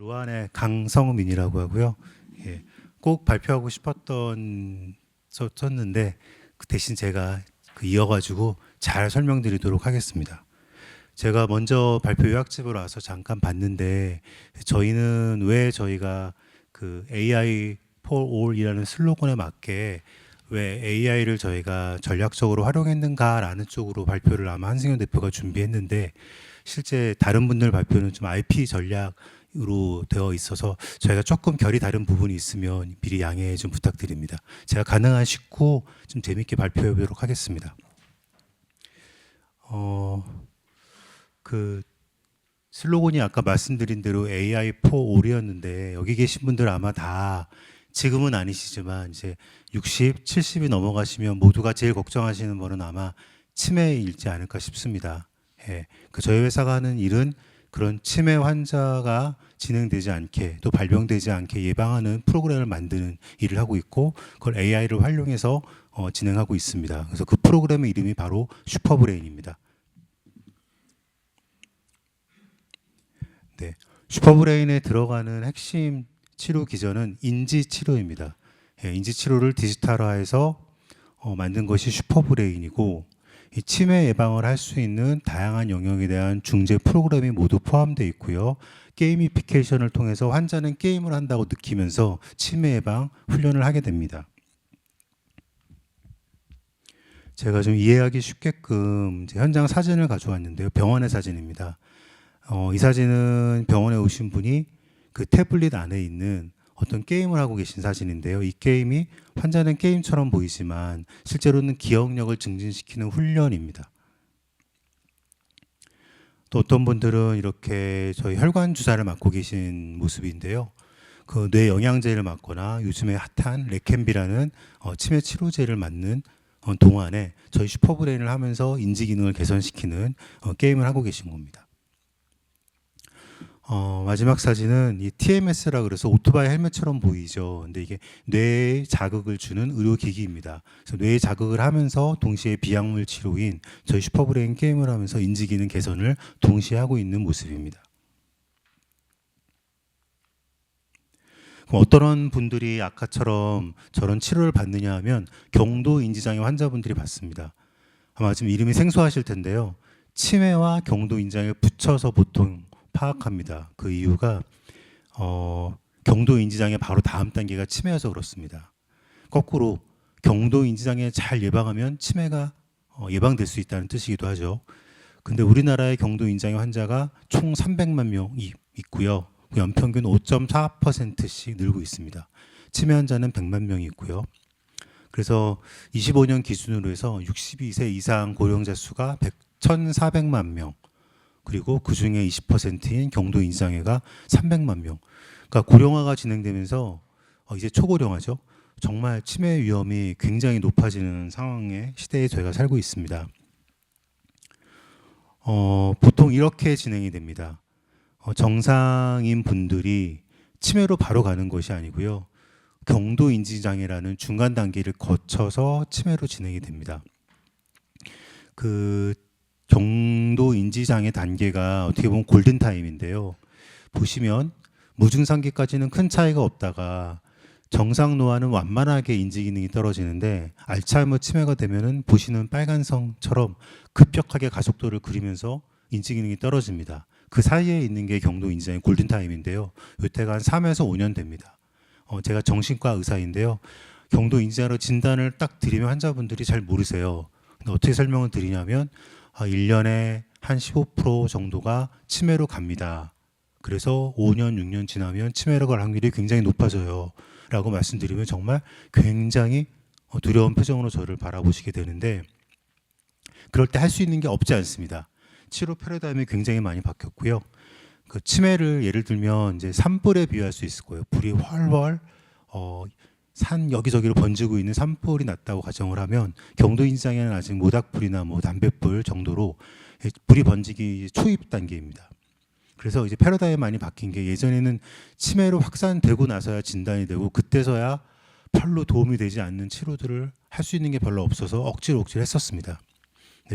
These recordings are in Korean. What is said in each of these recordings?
로안의 강성민이라고 하고요. 예, 꼭 발표하고 싶었던 썼는데 그 대신 제가 이어가지고 잘 설명드리도록 하겠습니다. 제가 먼저 발표 요약집을 와서 잠깐 봤는데 저희는 왜 저희가 그 AI for All이라는 슬로건에 맞게 왜 AI를 저희가 전략적으로 활용했는가라는 쪽으로 발표를 아마 한승현 대표가 준비했는데 실제 다른 분들 발표는 좀 IP 전략으로 되어 있어서 저희가 조금 결이 다른 부분이 있으면 미리 양해 좀 부탁드립니다. 제가 가능한 쉽고 좀 재밌게 발표해 보도록 하겠습니다. 그 슬로건이 아까 말씀드린 대로 AI for All이었는데 여기 계신 분들 아마 다 지금은 아니시지만 이제 60, 70이 넘어가시면 모두가 제일 걱정하시는 거는 아마 치매일지 않을까 싶습니다. 예, 저희 회사가 하는 일은 그런 치매 환자가 진행되지 않게 또 발병되지 않게 예방하는 프로그램을 만드는 일을 하고 있고 그걸 AI를 활용해서 진행하고 있습니다. 그래서 그 프로그램의 이름이 바로 슈퍼브레인입니다. 네, 슈퍼브레인에 들어가는 핵심 치료 기전은 인지 치료입니다. 예, 인지 치료를 디지털화해서 만든 것이 슈퍼브레인이고 이 치매 예방을 할 수 있는 다양한 영역에 대한 중재 프로그램이 모두 포함되어 있고요. 게이미피케이션을 통해서 환자는 게임을 한다고 느끼면서 치매 예방 훈련을 하게 됩니다. 제가 좀 이해하기 쉽게끔 현장 사진을 가져왔는데요. 병원의 사진입니다. 이 사진은 병원에 오신 분이 그 태블릿 안에 있는 어떤 게임을 하고 계신 사진인데요. 이 게임이 환자는 게임처럼 보이지만 실제로는 기억력을 증진시키는 훈련입니다. 또 어떤 분들은 이렇게 저희 혈관 주사를 맞고 계신 모습인데요. 그 뇌 영양제를 맞거나 요즘에 핫한 레캠비라는 치매 치료제를 맞는 동안에 저희 슈퍼브레인을 하면서 인지 기능을 개선시키는 게임을 하고 계신 겁니다. 마지막 사진은 이 TMS라 그래서 오토바이 헬멧처럼 보이죠. 근데 이게 뇌에 자극을 주는 의료기기입니다. 그래서 뇌에 자극을 하면서 동시에 비약물 치료인 저희 슈퍼브레인 게임을 하면서 인지 기능 개선을 동시에 하고 있는 모습입니다. 그럼 어떤 분들이 아까처럼 저런 치료를 받느냐 하면 경도 인지장애 환자분들이 받습니다. 아마 지금 이름이 생소하실 텐데요. 치매와 경도 인지장애 붙여서 보통 파악합니다. 그 이유가 경도 인지장애 바로 다음 단계가 치매여서 그렇습니다. 거꾸로 경도 인지장애 잘 예방하면 치매가 예방될 수 있다는 뜻이기도 하죠. 근데 우리나라의 경도 인지장애 환자가 총 300만 명이 있고요. 연평균 5.4%씩 늘고 있습니다. 치매 환자는 100만 명이 있고요. 그래서 25년 기준으로 해서 62세 이상 고령자 수가 1,400만 명. 그리고 그 중에 20%인 경도 인지장애가 300만 명. 그러니까 고령화가 진행되면서 이제 초고령화죠. 정말 치매 위험이 굉장히 높아지는 상황의 시대에 저희가 살고 있습니다. 보통 이렇게 진행이 됩니다. 정상인 분들이 치매로 바로 가는 것이 아니고요. 경도 인지장애라는 중간 단계를 거쳐서 치매로 진행이 됩니다. 그 경도 인지장애 단계가 어떻게 보면 골든타임인데요. 보시면 무증상기까지는 큰 차이가 없다가 정상 노화는 완만하게 인지 기능이 떨어지는데 알츠하이머 치매가 되면은 보시는 빨간 성처럼 급격하게 가속도를 그리면서 인지 기능이 떨어집니다. 그 사이에 있는 게 경도 인지장애 골든타임인데요. 이때가 한 3에서 5년 됩니다. 제가 정신과 의사인데요. 경도 인지장애로 진단을 딱 드리면 환자분들이 잘 모르세요. 근데 어떻게 설명을 드리냐면 1년에 한 15% 정도가 치매로 갑니다. 그래서 5년, 6년 지나면 치매로 갈 확률이 굉장히 높아져요. 라고 말씀드리면 정말 굉장히 두려운 표정으로 저를 바라보시게 되는데 그럴 때 할 수 있는 게 없지 않습니다. 치료 패러다임이 굉장히 많이 바뀌었고요. 그 치매를 예를 들면 이제 산불에 비유할 수 있을 거예요. 불이 훨훨 산 여기저기로 번지고 있는 산불이 났다고 가정을 하면 경도 인지장애는 아직 모닥불이나 담뱃불 정도로 불이 번지기 초입 단계입니다. 그래서 이제 패러다임이 많이 바뀐 게 예전에는 치매로 확산되고 나서야 진단이 되고 그때서야 별로 도움이 되지 않는 치료들을 할 수 있는 게 별로 없어서 억지로 했었습니다.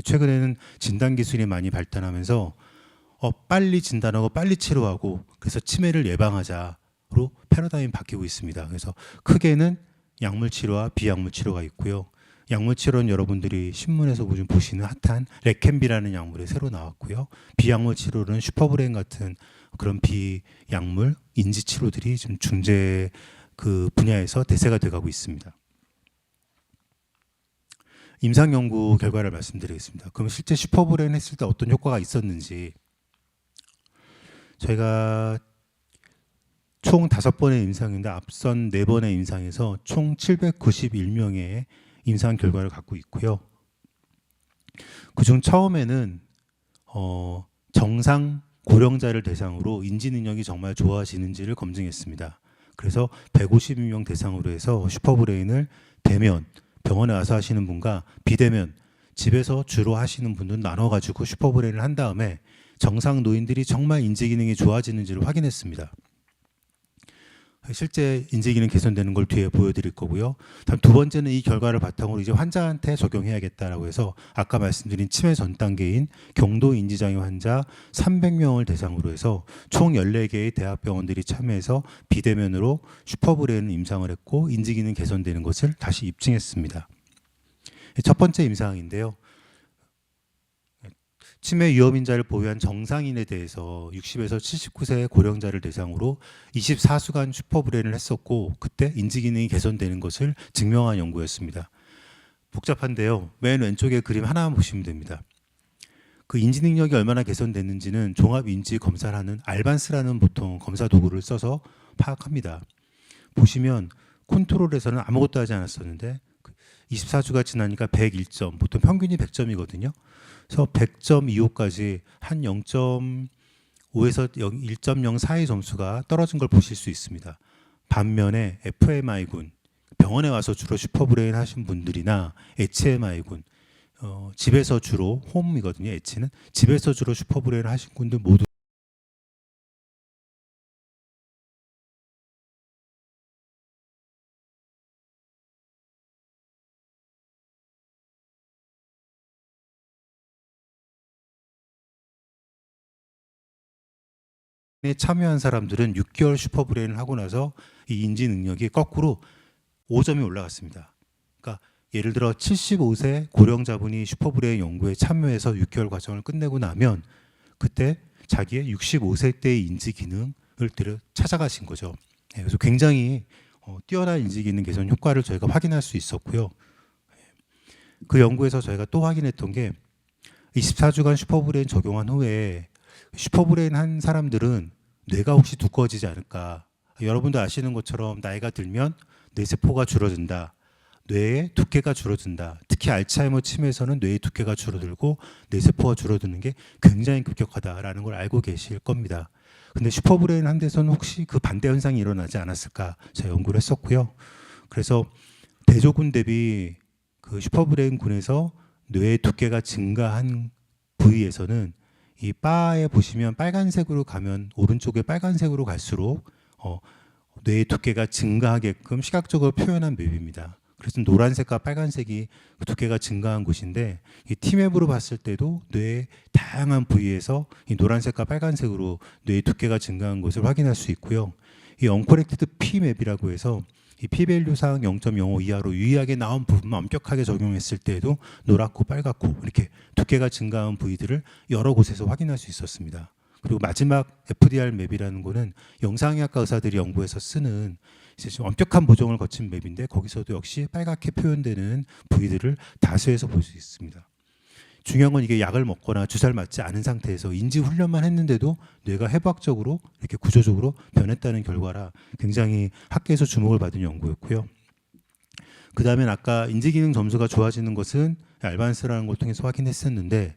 최근에는 진단 기술이 많이 발달하면서 빨리 진단하고 빨리 치료하고 그래서 치매를 예방하자로 패러다임이 바뀌고 있습니다. 그래서 크게는 약물 치료와 비약물 치료가 있고요. 약물 치료는 여러분들이 신문에서 요즘 보시는 핫한 레캠비라는 약물이 새로 나왔고요. 비약물 치료는 슈퍼브레인 같은 그런 비약물 인지 치료들이 좀 중재 그 분야에서 대세가 돼가고 있습니다. 임상 연구 결과를 말씀드리겠습니다. 그럼 실제 슈퍼브레인 했을 때 어떤 효과가 있었는지 저희가 총 5번의 임상인데 앞선 4번의 임상에서 총 791명의 임상 결과를 갖고 있고요. 그중 처음에는 정상 고령자를 대상으로 인지 능력이 정말 좋아지는지를 검증했습니다. 그래서 152명 대상으로 해서 슈퍼브레인을 대면 병원에 와서 하시는 분과 비대면 집에서 주로 하시는 분들 나눠가지고 슈퍼브레인을 한 다음에 정상 노인들이 정말 인지 기능이 좋아지는지를 확인했습니다. 실제 인지 기능 개선되는 걸 뒤에 보여드릴 거고요. 다음 두 번째는 이 결과를 바탕으로 이제 환자한테 적용해야겠다라고 해서 아까 말씀드린 치매 전 단계인 경도 인지장애 환자 300명을 대상으로 해서 총 14개의 대학병원들이 참여해서 비대면으로 슈퍼브레인 임상을 했고 인지 기능 개선되는 것을 다시 입증했습니다. 첫 번째 임상인데요. 치매 위험인자를 보유한 정상인에 대해서 60에서 79세 고령자를 대상으로 24수간 슈퍼브레인을 했었고 그때 인지 기능이 개선되는 것을 증명한 연구였습니다. 복잡한데요. 맨 왼쪽에 그림 하나만 보시면 됩니다. 그 인지 능력이 얼마나 개선됐는지는 종합 인지 검사를 하는 알반스라는 보통 검사 도구를 써서 파악합니다. 보시면 컨트롤에서는 아무것도 하지 않았었는데 24주가 지나니까 101점, 보통 평균이 100점이거든요. 그래서 100.25까지 한 0.5에서 1.0 사이 점수가 떨어진 걸 보실 수 있습니다. 반면에 FMI군, 병원에 와서 주로 슈퍼브레인 하신 분들이나 HMI군, 집에서 주로 홈이거든요. H는 집에서 주로 슈퍼브레인 하신 분들 모두 참여한 사람들은 6개월 슈퍼브레인을 하고 나서 이 인지 능력이 거꾸로 5점이 올라갔습니다. 그러니까 예를 들어 75세 고령자분이 슈퍼브레인 연구에 참여해서 6개월 과정을 끝내고 나면 그때 자기의 65세 때의 인지 기능을 찾아가신 거죠. 그래서 굉장히 뛰어난 인지 기능 개선 효과를 저희가 확인할 수 있었고요. 그 연구에서 저희가 또 확인했던 게 24주간 슈퍼브레인 적용한 후에 슈퍼브레인 한 사람들은 뇌가 혹시 두꺼워지지 않을까. 여러분도 아시는 것처럼 나이가 들면 뇌세포가 줄어든다. 뇌의 두께가 줄어든다. 특히 알츠하이머 치매에서는 뇌의 두께가 줄어들고 뇌세포가 줄어드는 게 굉장히 급격하다라는 걸 알고 계실 겁니다. 근데 슈퍼브레인 한 데서는 혹시 그 반대 현상이 일어나지 않았을까 제가 연구를 했었고요. 그래서 대조군 대비 그 슈퍼브레인 군에서 뇌의 두께가 증가한 부위에서는 이 바에 보시면 빨간색으로 가면 오른쪽에 빨간색으로 갈수록 뇌의 두께가 증가하게끔 시각적으로 표현한 맵입니다. 그래서 노란색과 빨간색이 두께가 증가한 곳인데 이 T맵으로 봤을 때도 뇌의 다양한 부위에서 이 노란색과 빨간색으로 뇌의 두께가 증가한 것을 확인할 수 있고요. 이 언코렉티드 P맵이라고 해서 이 P밸류상 0.05 이하로 유의하게 나온 부분만 엄격하게 적용했을 때에도 노랗고 빨갛고 이렇게 두께가 증가한 부위들을 여러 곳에서 확인할 수 있었습니다. 그리고 마지막 FDR 맵이라는 거는 영상의학과 의사들이 연구해서 쓰는 이제 좀 엄격한 보정을 거친 맵인데 거기서도 역시 빨갛게 표현되는 부위들을 다수에서 볼 수 있습니다. 중요한 건 이게 약을 먹거나 주사를 맞지 않은 상태에서 인지 훈련만 했는데도 뇌가 해부학적으로 이렇게 구조적으로 변했다는 결과라 굉장히 학계에서 주목을 받은 연구였고요. 그 다음엔 아까 인지 기능 점수가 좋아지는 것은 알반스라는 걸 통해서 확인했었는데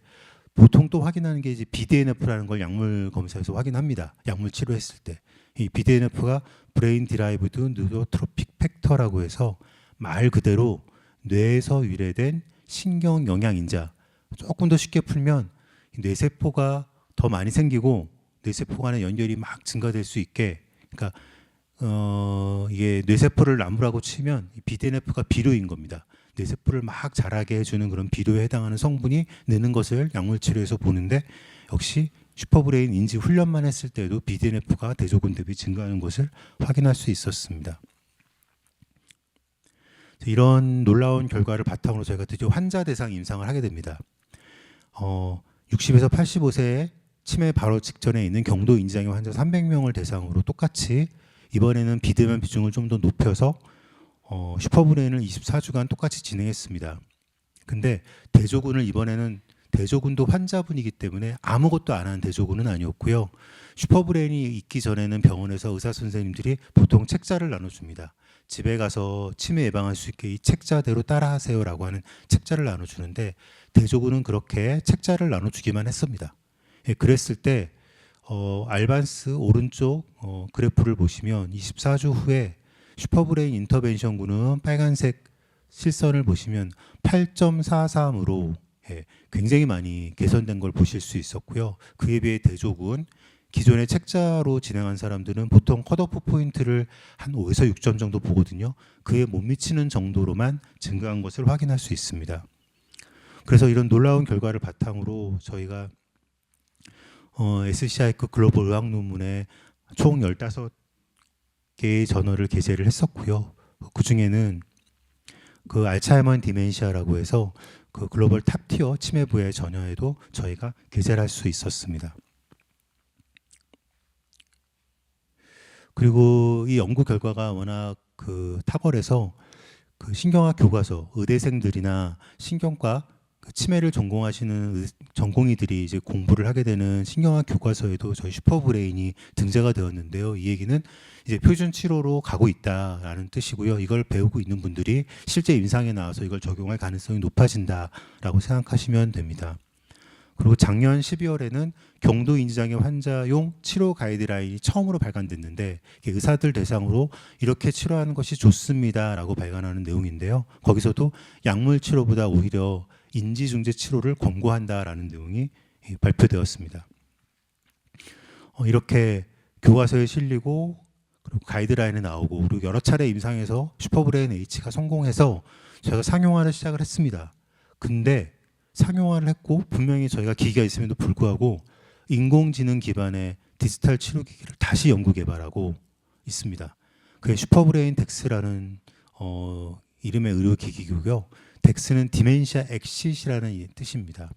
보통 또 확인하는 게 이제 BDNF라는 걸 약물 검사에서 확인합니다. 약물 치료했을 때. 이 BDNF가 브레인 디라이브드 뉴로트로픽 팩터라고 해서 말 그대로 뇌에서 유래된 신경 영양인자. 조금 더 쉽게 풀면 뇌세포가 더 많이 생기고 뇌세포 간의 연결이 막 증가될 수 있게, 그러니까 이게 뇌세포를 나무라고 치면 BDNF가 비료인 겁니다. 뇌세포를 막 자라게 해주는 그런 비료에 해당하는 성분이 느는 것을 약물 치료에서 보는데 역시 슈퍼브레인 인지 훈련만 했을 때도 BDNF가 대조군 대비 증가하는 것을 확인할 수 있었습니다. 이런 놀라운 결과를 바탕으로 저희가 드디어 환자 대상 임상을 하게 됩니다. 60에서 85세의 치매 바로 직전에 있는 경도 인지장애 환자 300명을 대상으로 똑같이 이번에는 비대면 비중을 좀 더 높여서 슈퍼브레인을 24주간 똑같이 진행했습니다. 근데 대조군을 이번에는 대조군도 환자분이기 때문에 아무것도 안 한 대조군은 아니었고요. 슈퍼브레인이 있기 전에는 병원에서 의사 선생님들이 보통 책자를 나눠줍니다. 집에 가서 치매 예방할 수 있게 이 책자대로 따라하세요라고 하는 책자를 나눠주는데 대조군은 그렇게 책자를 나눠주기만 했습니다. 예, 그랬을 때 알반스 오른쪽 그래프를 보시면 24주 후에 슈퍼브레인 인터벤션군은 빨간색 실선을 보시면 8.43으로 굉장히 많이 개선된 걸 보실 수 있었고요. 그에 비해 대조군 기존의 책자로 진행한 사람들은 보통 컷오프 포인트를 한 5에서 6점 정도 보거든요. 그에 못 미치는 정도로만 증가한 것을 확인할 수 있습니다. 그래서 이런 놀라운 결과를 바탕으로 저희가 SCI급 글로벌 의학 논문에 총 15개의 저널을 게재를 했었고요. 그 중에는 그 알츠하이머 디멘시아라고 해서 그 글로벌 탑티어 치매부의 전야에도 저희가 게재를 할 수 있었습니다. 그리고 이 연구 결과가 워낙 그 탁월해서 그 신경학 교과서 의대생들이나 신경과 그 치매를 전공하시는 전공의들이 이제 공부를 하게 되는 신경학 교과서에도 저희 슈퍼브레인이 등재가 되었는데요. 이 얘기는 이제 표준 치료로 가고 있다라는 뜻이고요. 이걸 배우고 있는 분들이 실제 임상에 나와서 이걸 적용할 가능성이 높아진다라고 생각하시면 됩니다. 그리고 작년 12월에는 경도 인지장애 환자용 치료 가이드라인이 처음으로 발간됐는데 의사들 대상으로 이렇게 치료하는 것이 좋습니다라고 발간하는 내용인데요. 거기서도 약물 치료보다 오히려 인지중재 치료를 권고한다라는 내용이 발표되었습니다. 이렇게 교과서에 실리고 그리고 가이드라인에 나오고 그리고 여러 차례 임상에서 슈퍼브레인 H가 성공해서 저희가 상용화를 시작을 했습니다. 근데 상용화를 했고 분명히 저희가 기기가 있음에도 불구하고 인공지능 기반의 디지털 치료기기를 다시 연구 개발하고 있습니다. 그게 슈퍼브레인 덱스라는 이름의 의료기기고요. 덱스는 디멘시아 엑싯이라는 뜻입니다.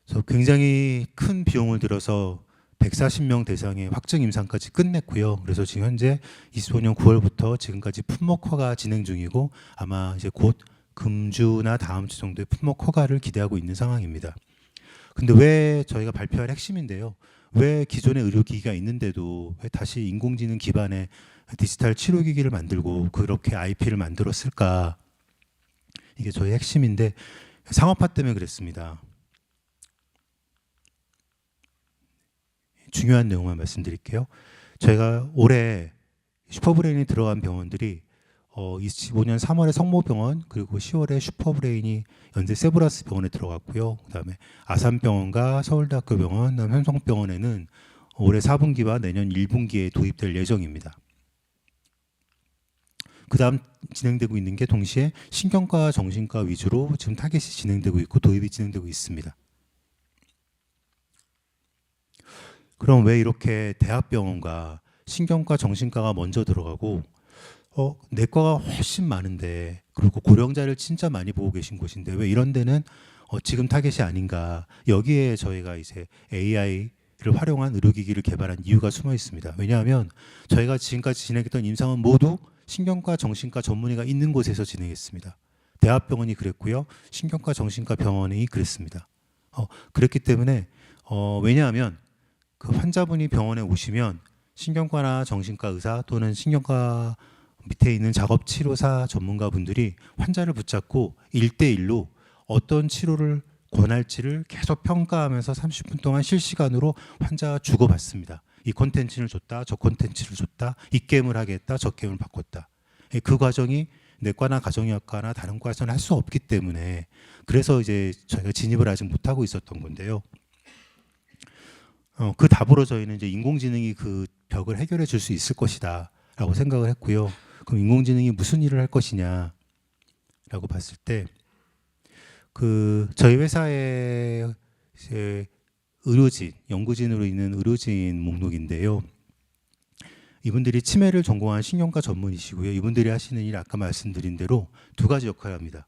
그래서 굉장히 큰 비용을 들여서 140명 대상의 확정 임상까지 끝냈고요. 그래서 지금 현재 25년 9월부터 지금까지 품목화가 진행 중이고 아마 이제 곧 금주나 다음 주 정도에 품목 허가를 기대하고 있는 상황입니다. 근데 왜 저희가 발표할 핵심인데요. 왜 기존의 의료기기가 있는데도 왜 다시 인공지능 기반의 디지털 치료기기를 만들고 그렇게 IP를 만들었을까? 이게 저희 핵심인데 상업화 때문에 그랬습니다. 중요한 내용만 말씀드릴게요. 저희가 올해 슈퍼브레인이 들어간 병원들이 25년 3월에 성모병원 그리고 10월에 슈퍼브레인이 연세 세브란스 병원에 들어갔고요. 그다음에 아산병원과 서울대학교 병원, 그다음 현성병원에는 올해 4분기와 내년 1분기에 도입될 예정입니다. 그다음 진행되고 있는 게 동시에 신경과 정신과 위주로 지금 타겟이 진행되고 있고 도입이 진행되고 있습니다. 그럼 왜 이렇게 대학병원과 신경과 정신과가 먼저 들어가고 내과가 훨씬 많은데 그리고 고령자를 진짜 많이 보고 계신 곳인데 왜 이런 데는 지금 타겟이 아닌가? 여기에 저희가 이제 AI를 활용한 의료기기를 개발한 이유가 숨어 있습니다. 왜냐하면 저희가 지금까지 진행했던 임상은 모두 신경과 정신과 전문의가 있는 곳에서 진행했습니다. 대학병원이 그랬고요. 신경과 정신과 병원이 그랬습니다. 그랬기 때문에 왜냐하면 그 환자분이 병원에 오시면 신경과나 정신과 의사 또는 신경과 밑에 있는 작업치료사 전문가분들이 환자를 붙잡고 1대1로 어떤 치료를 권할지를 계속 평가하면서 30분 동안 실시간으로 환자와 주고받습니다. 이 콘텐츠를 줬다, 저 콘텐츠를 줬다, 이 게임을 하겠다, 저 게임을 바꿨다. 그 과정이 내과나 가정의학과나 다른 과에서는 할 수 없기 때문에 그래서 이제 저희가 진입을 아직 못하고 있었던 건데요. 그 답으로 저희는 이제 인공지능이 그 벽을 해결해 줄 수 있을 것이다 라고 생각을 했고요. 그럼 인공지능이 무슨 일을 할 것이냐 라고 봤을 때 그 저희 회사의 이제 의료진, 연구진으로 있는 의료진 목록인데요. 이분들이 치매를 전공한 신경과 전문의시고요. 이분들이 하시는 일 아까 말씀드린 대로 두 가지 역할을 합니다.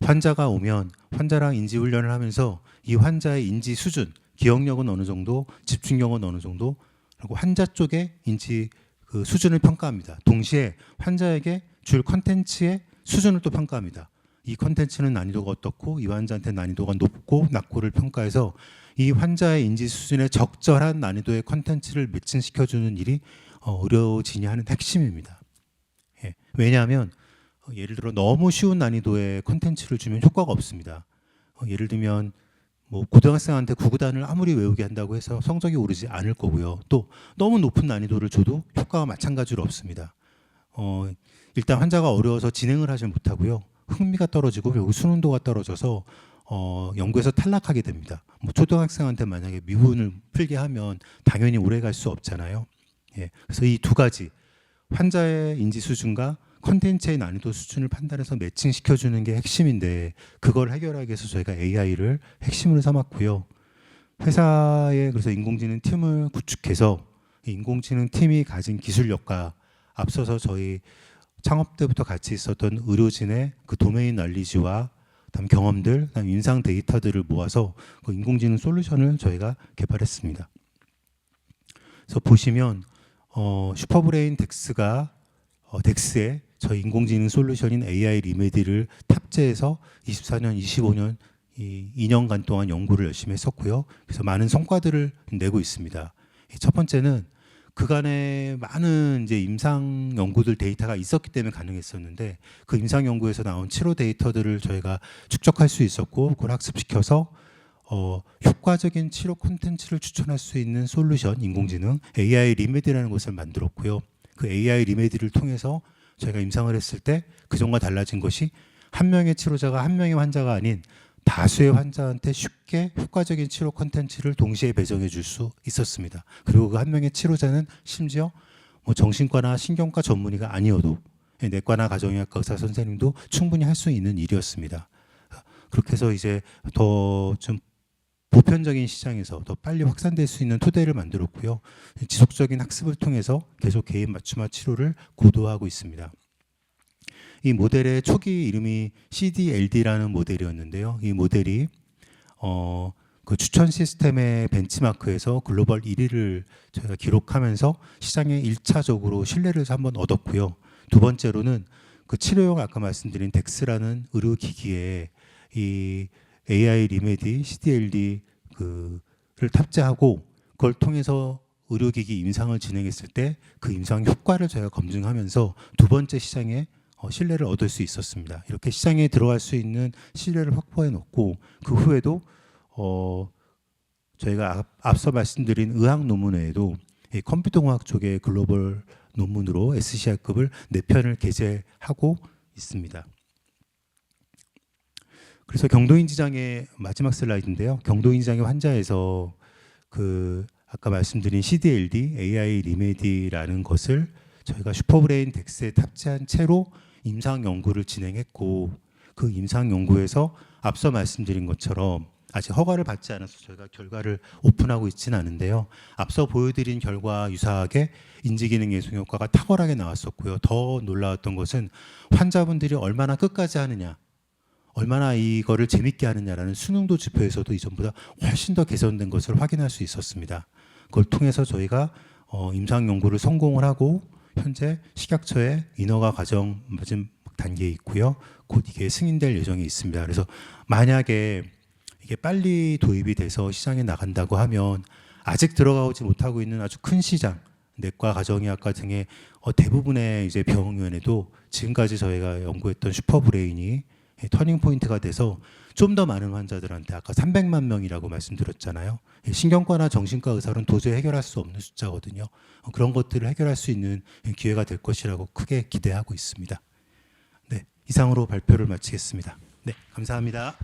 환자가 오면 환자랑 인지훈련을 하면서 이 환자의 인지 수준, 기억력은 어느 정도, 집중력은 어느 정도, 그리고 환자 쪽의 인지 그 수준을 평가합니다. 동시에 환자에게 줄 컨텐츠의 수준을 또 평가합니다. 이 컨텐츠는 난이도가 어떻고 이 환자한테 난이도가 높고 낮고를 평가해서 이 환자의 인지 수준에 적절한 난이도의 컨텐츠를 매칭시켜주는 일이 의료진이 하는 핵심입니다. 예. 왜냐하면 예를 들어 너무 쉬운 난이도의 컨텐츠를 주면 효과가 없습니다. 예를 들면 뭐 고등학생한테 구구단을 아무리 외우게 한다고 해서 성적이 오르지 않을 거고요. 또 너무 높은 난이도를 줘도 효과가 마찬가지로 없습니다. 일단 환자가 어려워서 진행을 하지 못하고요. 흥미가 떨어지고 결국 수능도가 떨어져서 연구에서 탈락하게 됩니다. 뭐 초등학생한테 만약에 미분을 풀게 하면 당연히 오래 갈 수 없잖아요. 예, 그래서 이 두 가지 환자의 인지 수준과 컨텐츠의 난이도 수준을 판단해서 매칭시켜주는 게 핵심인데 그걸 해결하기 위해서 저희가 AI를 핵심으로 삼았고요. 회사에 그래서 인공지능 팀을 구축해서 인공지능 팀이 가진 기술력과 앞서서 저희 창업 때부터 같이 있었던 의료진의 그 도메인 날리지와 그다음 경험들, 그다음 임상 데이터들을 모아서 그 인공지능 솔루션을 저희가 개발했습니다. 그래서 보시면 슈퍼브레인 덱스가 덱스에 저희 인공지능 솔루션인 AI 리메디를 탑재해서 24년, 25년 이 2년간 동안 연구를 열심히 했었고요. 그래서 많은 성과들을 내고 있습니다. 첫 번째는 그간에 많은 이제 임상 연구들 데이터가 있었기 때문에 가능했었는데 그 임상 연구에서 나온 치료 데이터들을 저희가 축적할 수 있었고 그걸 학습시켜서 효과적인 치료 콘텐츠를 추천할 수 있는 솔루션 인공지능 AI 리메디라는 것을 만들었고요. 그 AI 리메디를 통해서 저희가 임상을 했을 때 그전과 달라진 것이 한 명의 치료자가 한 명의 환자가 아닌 다수의 환자한테 쉽게 효과적인 치료 콘텐츠를 동시에 배정해 줄 수 있었습니다. 그리고 그 한 명의 치료자는 심지어 뭐 정신과나 신경과 전문의가 아니어도 내과나 가정의학과 의사 선생님도 충분히 할 수 있는 일이었습니다. 그렇게 해서 이제 더 좀 보편적인 시장에서 더 빨리 확산될 수 있는 토대를 만들었고요. 지속적인 학습을 통해서 계속 개인 맞춤화 치료를 고도화하고 있습니다. 이 모델의 초기 이름이 CDLD라는 모델이었는데요. 이 모델이 그 추천 시스템의 벤치마크에서 글로벌 1위를 저희가 기록하면서 시장에 1차적으로 신뢰를 한번 얻었고요. 두 번째로는 그 치료용 아까 말씀드린 덱스라는 의료기기에 이 AI 리메디 CDLD 그를 탑재하고 그걸 통해서 의료기기 임상을 진행했을 때 그 임상 효과를 저희가 검증하면서 두 번째 시장에 신뢰를 얻을 수 있었습니다. 이렇게 시장에 들어갈 수 있는 신뢰를 확보해 놓고 그 후에도 저희가 앞서 말씀드린 의학 논문 외에도 컴퓨터공학 쪽의 글로벌 논문으로 SCI급을 4편을 게재하고 있습니다. 그래서 경도인지장의 마지막 슬라이드인데요. 경도인지장의 환자에서 그 아까 말씀드린 CDLD, AI 리메디라는 것을 저희가 슈퍼브레인 덱스에 탑재한 채로 임상 연구를 진행했고 그 임상 연구에서 앞서 말씀드린 것처럼 아직 허가를 받지 않아서 저희가 결과를 오픈하고 있지는 않은데요. 앞서 보여드린 결과 유사하게 인지기능 예술 효과가 탁월하게 나왔었고요. 더 놀라웠던 것은 환자분들이 얼마나 끝까지 하느냐, 얼마나 이거를 재밌게 하느냐라는 수능도 지표에서도 이전보다 훨씬 더 개선된 것을 확인할 수 있었습니다. 그걸 통해서 저희가 임상 연구를 성공을 하고 현재 식약처의 인허가 과정 마지막 단계에 있고요. 곧 이게 승인될 예정이 있습니다. 그래서 만약에 이게 빨리 도입이 돼서 시장에 나간다고 하면 아직 들어가지 못하고 있는 아주 큰 시장, 내과, 가정의학과 등의 대부분의 이제 병원에도 지금까지 저희가 연구했던 슈퍼브레인이 터닝 포인트가 돼서 좀 더 많은 환자들한테 아까 300만 명이라고 말씀드렸잖아요. 신경과나 정신과 의사는 도저히 해결할 수 없는 숫자거든요. 그런 것들을 해결할 수 있는 기회가 될 것이라고 크게 기대하고 있습니다. 네, 이상으로 발표를 마치겠습니다. 네, 감사합니다.